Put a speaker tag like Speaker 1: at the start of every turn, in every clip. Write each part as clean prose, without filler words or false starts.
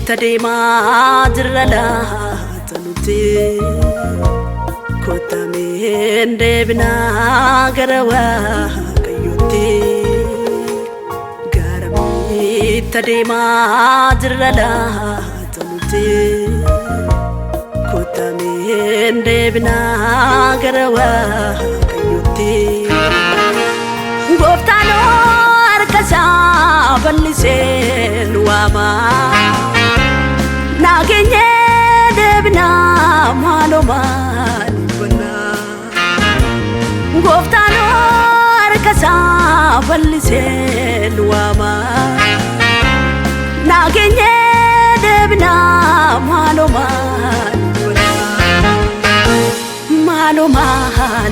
Speaker 1: Tadema jirala tanuti kotame ndebna garawa kayuti garami tadema jirala tanuti kotame ndebna garawa kayuti goftano arkasa balise luama nagenye debna maloma libna goftano arkasa balise luama nagenye debna maloma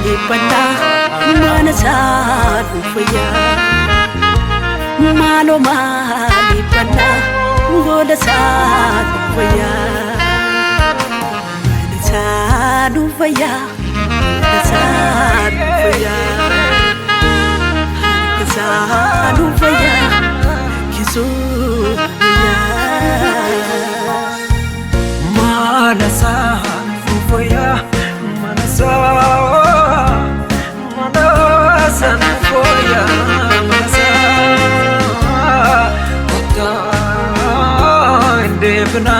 Speaker 1: libna manasa dufaya maloma libna goda sadufaya sadufaya sadufaya sadufaya kizuya
Speaker 2: manasa dufaya manasa dufaya Devna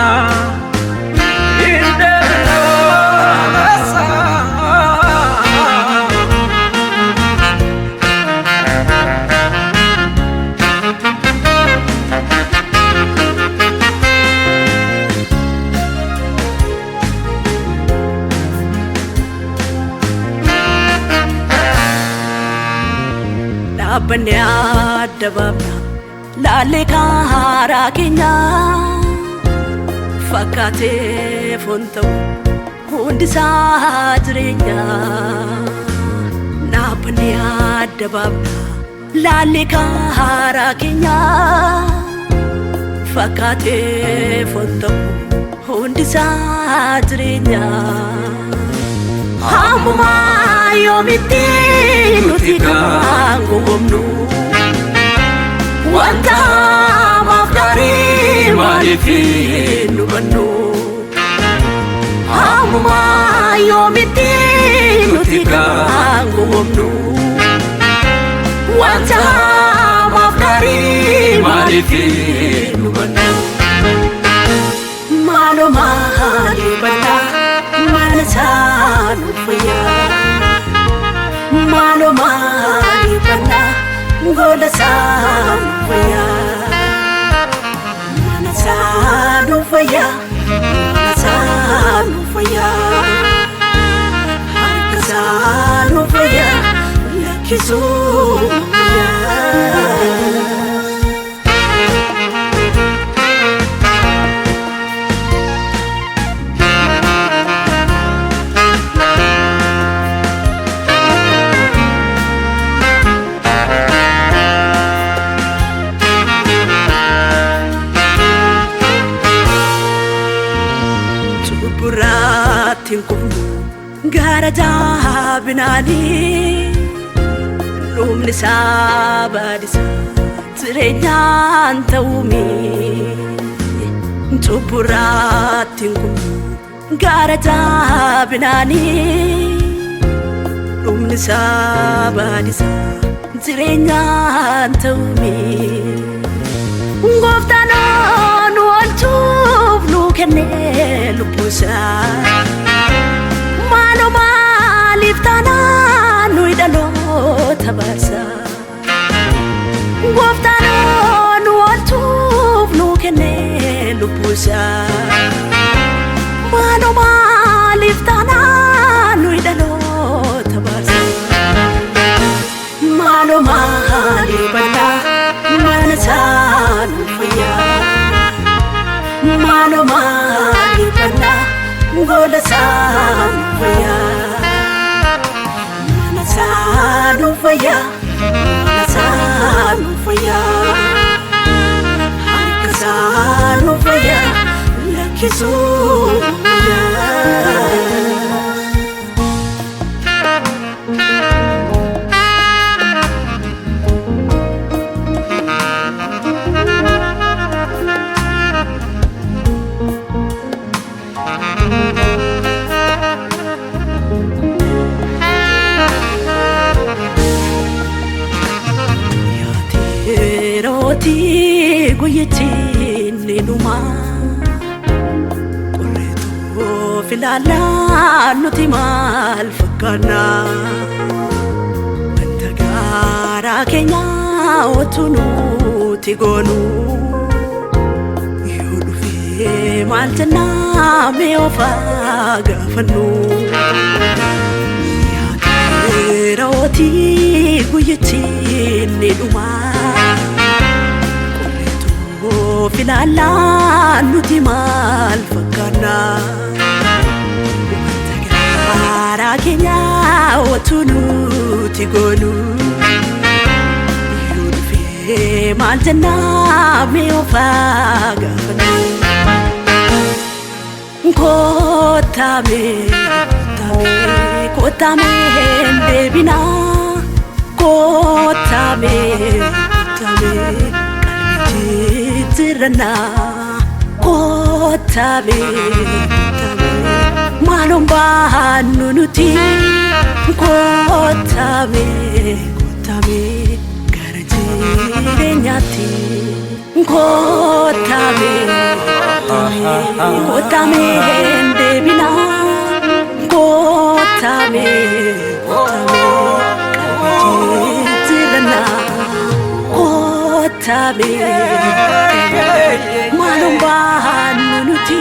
Speaker 1: Labanya dababna laleka rakenya fakate fonto hundi sajrenya labanya dababna laleka rakenya fakate fonto hundi sajrenya hamuma yomiti nutika ngomnu wanta mafkari malifinu banu hamuma yomiti nutika ngomnu wanta mafkari malifinu banu maloma libana manasanu faya maloma libana goda sadufaya sadufaya sadufaya sadufaya kizuya garaja binani lumni sabadisa tirenyan taumi tuburatingu garaja binani lumni sabadisa tirenyan taumi ngoftano nuantuf nukene lupusa maloma liftana nuidalo tabasa goftano nuantuf nukene lupusa maloma liftana nuidalo tabasa maloma libana manasa dufaya maloma libana gola sanufaya mana sanufaya mana sanufaya harka sanufaya lakisuya Roti guyyatiin ni dhuma qorreetu filaalaa nuti maal fakkaanna wanta gaaraa keenya otu nuti goonu yoo dhufee maal jennaa mee ofaa gaafannu roti guyyatiin ni dhuma filala nuti maal fakkaanna wanta gaaraa keenya otu nuti goonu yoo dhufee maal jennaa mee ofaa gaafannu kottame hin deebina kottame tirana kottame maalon baannu nuti kottame gara jireenyaatti kottame hin deebina kottame tirana kottame malum bahannu nuti